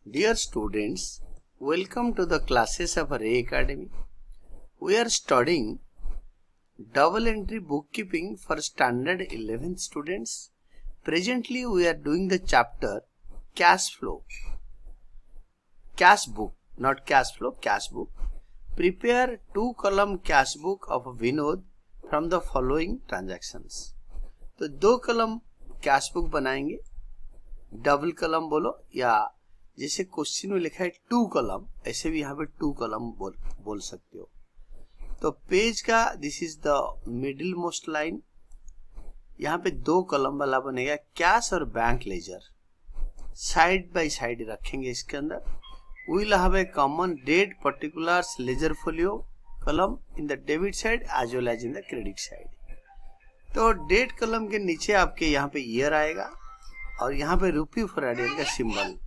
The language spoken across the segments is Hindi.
Dear students, welcome to the classes of Ray Academy. We are studying double entry bookkeeping for standard 11th students. Presently we are doing the chapter cash flow. Cash book, not cash flow, cash book. Prepare 2-column cash book of Vinod from the following transactions. तो 2 कलम कैश बुक बनाएंगे. डबल कलम बोलो या जैसे क्वेश्चन में लिखा है 2 कलम, ऐसे भी यहाँ पे 2 कलम बोल सकते हो. तो पेज का this is the middle most line. यहाँ पे 2 कलम वाला बनेगा. कैश और bank ledger side by side रखेंगे. इसके अंदर will have a common date particulars ledger folio column in the debit side as well as in the credit side. तो डेट कलम के नीचे आपके यहाँ पे ईयर आएगा और यहाँ पे रुपी फॉर का सिंबल.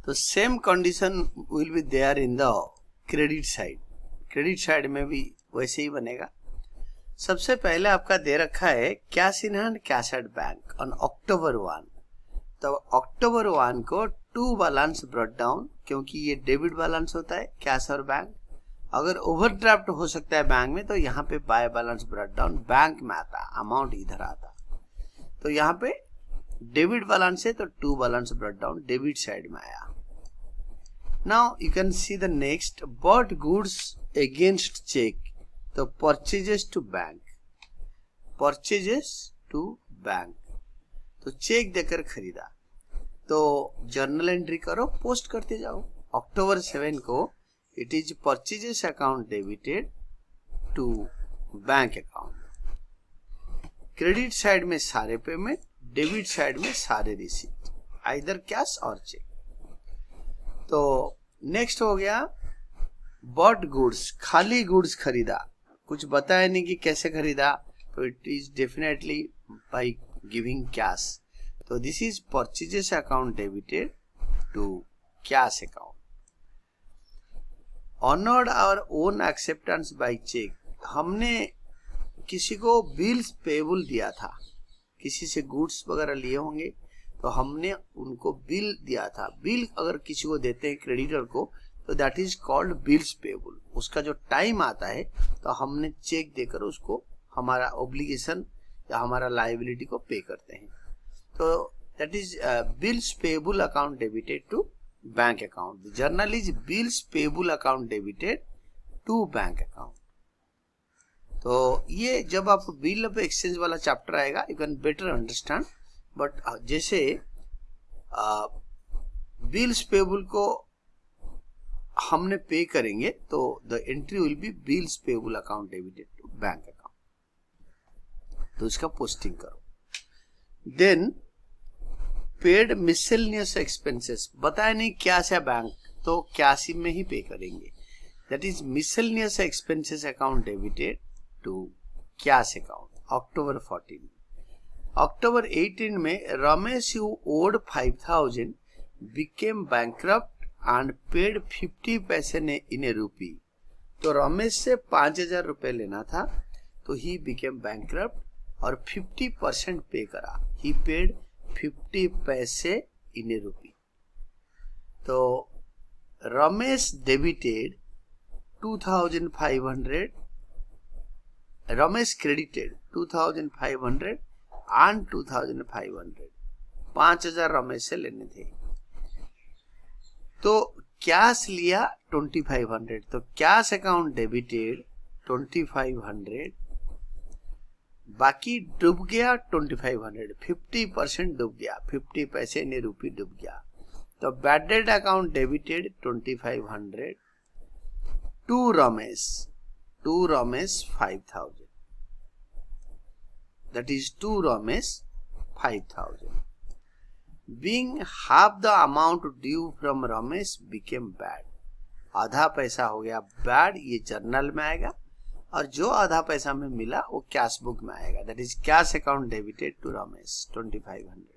तो same condition will be there in the credit side. Credit side में भी वैसे ही बनेगा. सबसे पहले आपका दे रखा है cash in hand cash at bank on October 1. तो अक्टूबर 1 को 2 बैलेंस ब्रॉट डाउन, क्योंकि ये डेबिट बैलेंस होता है कैश और बैंक. अगर ओवरड्राफ्ट हो सकता है बैंक में तो यहाँ पे by balance brought down bank में आता, अमाउंट इधर आता. तो यहाँ पे डेबिट बैलेंस है तो 2 balance brought down debit side में आया. Now you can see the next bought goods against cheque. तो purchases to bank, purchases to bank. तो चेक देकर खरीदा. तो जर्नल एंट्री करो, पोस्ट करते जाओ. अक्टूबर 7 को it is purchases account debited to bank account. Credit side में सारे पेमेंट, डेबिट साइड में सारे रिसीट, आइदर कैश और चेक. तो नेक्स्ट हो गया बॉट गुड्स. खाली गुड्स खरीदा, कुछ बताया नहीं कि कैसे खरीदा. तो it is definitely by giving cash. तो this is purchases account debited to cash account. Honoured our own acceptance by cheque. हमने किसी को बिल्स पेबल दिया था, किसी से गुड्स वगैरह लिए होंगे तो हमने उनको बिल दिया था. बिल अगर किसी को देते हैं क्रेडिटर को तो that is called bills payable. उसका जो टाइम आता है तो हमने चेक देकर उसको हमारा ऑब्लिगेशन या हमारा लायबिलिटी को पे करते हैं. तो that is bills payable account debited to bank account. The journal is bills payable account debited to bank account. तो ये जब आप बिल ऑफ एक्सचेंज वाला चैप्टर आएगा you can better understand. But जैसे बिल्स पेबल को हमने पे करेंगे तो the entry will be bills payable account debited to bank account. तो इसका पोस्टिंग करो. Then paid miscellaneous expenses. बताया नहीं क्या से बैंक, तो कैश में ही पे करेंगे. That is miscellaneous expenses account debited to cash account. October 14. October 18 में Ramesh who owed 5000 became bankrupt and paid 50 paise इन ए रूपी. तो रमेश से 5000 रुपए लेना था तो ही बिकेम बैंकरप्ट और 50% पे करा. ही पेड 50 पैसे इन ए रूपी. तो Ramesh debited 2500, Ramesh credited 2500 and 2500. 5000 Ramesh से लेने थे. तो कैश लिया 2500. तो कैश अकाउंट डेबिटेड 2500, बाकी डूब गया 2500. 50% डूब गया, 50 पैसे इन रूपी डूब गया. तो bad debt account debited 2500 to Ramesh 5000. That is to Ramesh 5000. Being half the amount due from Ramesh became bad. आधा पैसा हो गया bad. ये जर्नल में आएगा और जो आधा पैसा में मिला वो कैश बुक में आएगा. That is cash account debited to Ramesh 2500.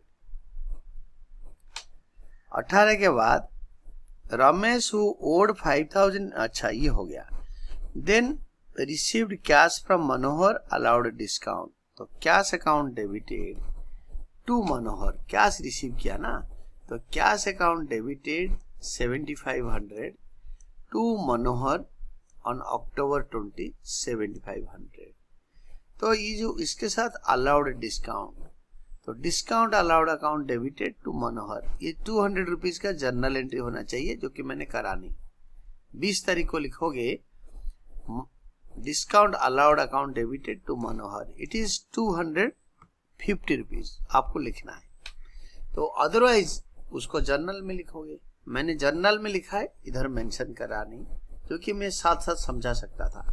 18 के बाद रमेश who owed 5000. अच्छा ये हो गया. Then received cash from Manohar allowed discount. तो cash account debited to Manohar. Cash receive किया ना, तो cash account debited 7500 to Manohar on October 20 7500। तो ये जो इसके साथ अलाउड डिस्काउंट, तो discount allowed account debited to Manohar, ये 200 रुपीज का जर्नल एंट्री होना चाहिए, जो कि मैंने करा नहीं। 20 तारीख को लिखोगे discount allowed account debited to Manohar, it is 250 rupees आपको लिखना है। तो अदरवाइज उसको जर्नल में लिखोगे, मैंने जर्नल में लिखा है, इधर मेंशन करा नहीं, क्योंकि मैं साथ साथ समझा सकता था।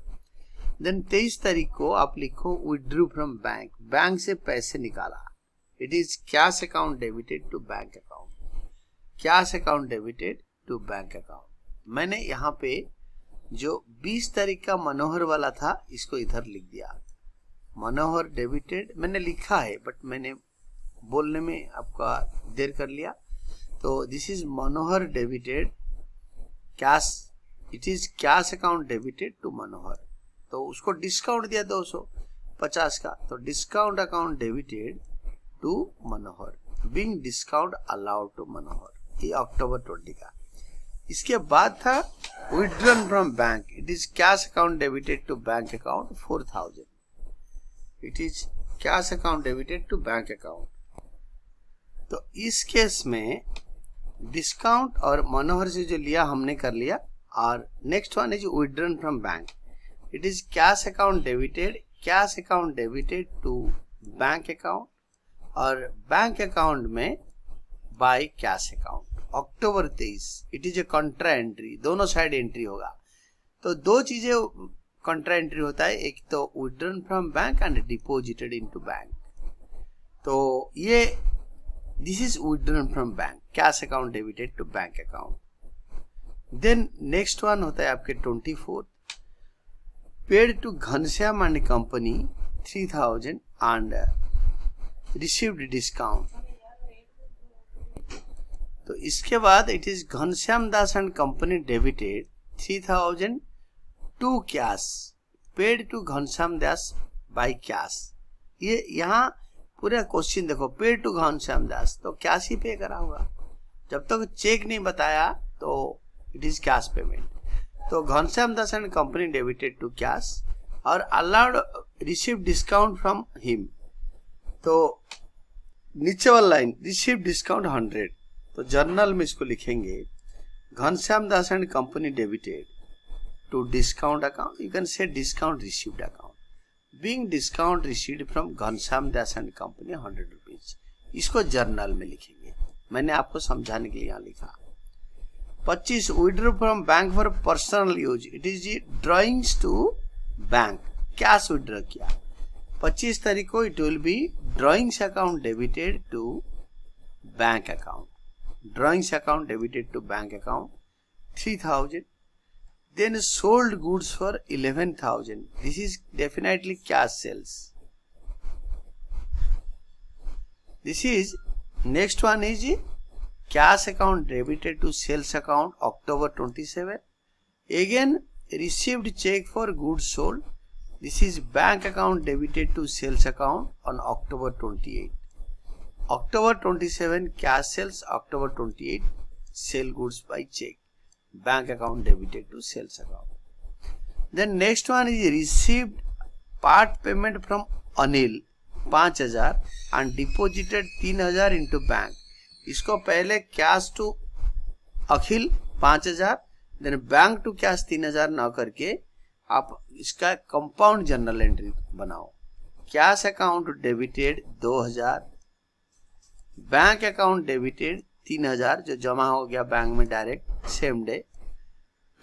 देन 23 तारीख को आप लिखो विथड्रू फ्रॉम बैंक, बैंक से पैसे निकाला, it is cash account debited to bank account, cash account debited to bank account. मैंने यहाँ पे जो 20 तारीख का मनोहर वाला था इसको इधर लिख दिया, मनोहर डेबिटेड मैंने लिखा है, बट मैंने बोलने में आपका देर कर लिया। तो this is Manohar debited cash, it is cash account debited to Manohar, तो उसको डिस्काउंट दिया 250 का, तो discount account debited to Manohar, being discount allowed to Manohar, ये अक्टूबर 20 का। इसके बाद था withdrawn from bank, it is cash account debited to bank account 4000, it is cash account debited to bank account. तो इस केस में डिस्काउंट और मनोहर से जो लिया हमने कर लिया, और next one is withdrawn from bank, it is cash account debited, cash account debited to bank account, और बैंक अकाउंट में by cash account October 23, it is a contra entry, दोनों साइड एंट्री होगा। तो दो चीजें कंट्रा एंट्री होता है, एक तो withdrawn from bank and deposited into bank. तो ये this is withdrawn from bank, cash account debited to bank account. Then next one होता है आपके 24, paid to Ghanshyam and company 3000 and received discount. तो इसके बाद it is Ghanshyam Das and company debited 3000 to cash, paid to Ghanshyam Das by cash. ये यहाँ पूरा क्वेश्चन देखो, पेड टू घनश्याम दास, तो कैश ही पे करा होगा, जब तक चेक नहीं बताया तो इट इज कैश पेमेंट। तो Ghanshyam Das and company debited to cash और allowed receive discount from him. तो नीचे वाला लाइन रिसीव डिस्काउंट 100, तो जर्नल में इसको लिखेंगे Ghanshyam Das and company debited to discount account, you can say discount received account, being discount received from Ghanshyam Das and company 100 rupees, इसको जर्नल में लिखेंगे, मैंने आपको समझाने के लिए यहाँ लिखा। 25 withdraw from bank for personal use, it is drawings to bank, cash withdraw किया। 25 तारीख को it will be drawings account debited to bank account, drawings account debited to bank account 3000, then sold goods for 11,000, this is definitely cash sales। this is next one is cash account debited to sales account October 27, again received check for goods sold, this is bank account debited to sales account on October 28, October 27 cash sales, October 28 sell goods by check, bank account debited to sales account। Then next one is received part payment from Anil 5000 and deposited 3000 into bank। इसको पहले cash to Akhil 5000, then bank to cash 3000 ना करके आप इसका कंपाउंड जर्नल एंट्री बनाओ, cash account debited 2000, bank account debited 3000 जो जमा हो गया बैंक में direct same day,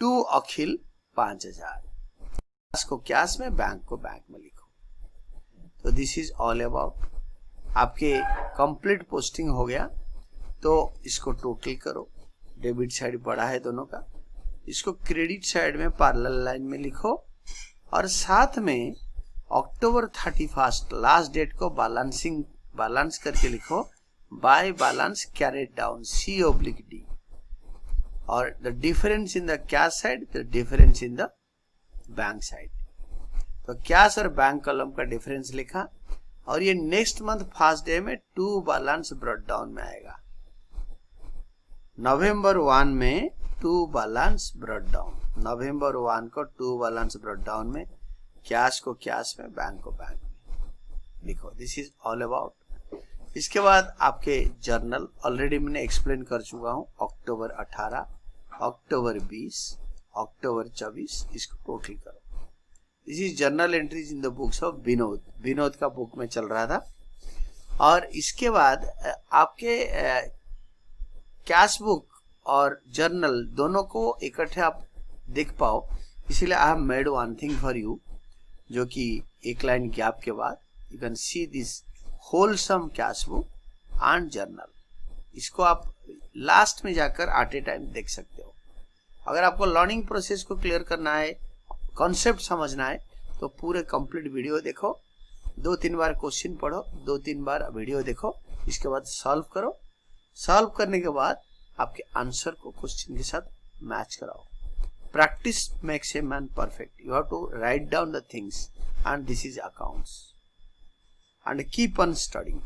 to Akhil 5000, cash को कैश में, बैंक को बैंक में लिखो। तो दिस इज ऑल अबाउट, आपके कंप्लीट पोस्टिंग हो गया। तो इसको टोटल करो, डेबिट साइड बड़ा है दोनों का, इसको क्रेडिट साइड में पैरेलल लाइन में लिखो, और साथ में अक्टूबर 31 लास्ट डेट को बैलेंस करके लिखो, by balance carried down C/D, or the difference in the cash side, the difference in the bank side। तो कैश और बैंक कॉलम का डिफरेंस लिखा, और ये नेक्स्ट मंथ फर्स्ट डे में टू बैलेंस ब्रॉट डाउन में आएगा। नवंबर 1 में 2 बैलेंस ब्रॉट डाउन, नवंबर 1 को 2 बैलेंस ब्रॉट डाउन में, कैश को कैश में, बैंक को बैंक में लिखो। This is all about. इसके बाद आपके जर्नल ऑलरेडी मैंने एक्सप्लेन कर चुका हूं। अक्टूबर 18, अक्टूबर 20, अक्टूबर 24, इसको टोटल करो। This is journal entries in the books of Vinod. Vinod का बुक में चल रहा था। और इसके बाद आपके कैश बुक और जर्नल दोनों को इकट्ठे आप देख पाओ, इसीलिए I have made one thing for you, जो कि एक लाइन गैप के बाद you can see this wholesome cash book and journal. इसको आप लास्ट में जाकर एट ए टाइम देख सकते हो। अगर आपको लर्निंग प्रोसेस को क्लियर करना है, कॉन्सेप्ट समझना है, तो पूरे कंप्लीट वीडियो देखो, 2-3 बार क्वेश्चन पढ़ो, 2-3 बार वीडियो देखो, इसके बाद सॉल्व करो। सॉल्व करने के बाद आपके आंसर को क्वेश्चन के साथ मैच कराओ। Practice makes a man perfect. You have to write down the things and this is accounts and keep on studying.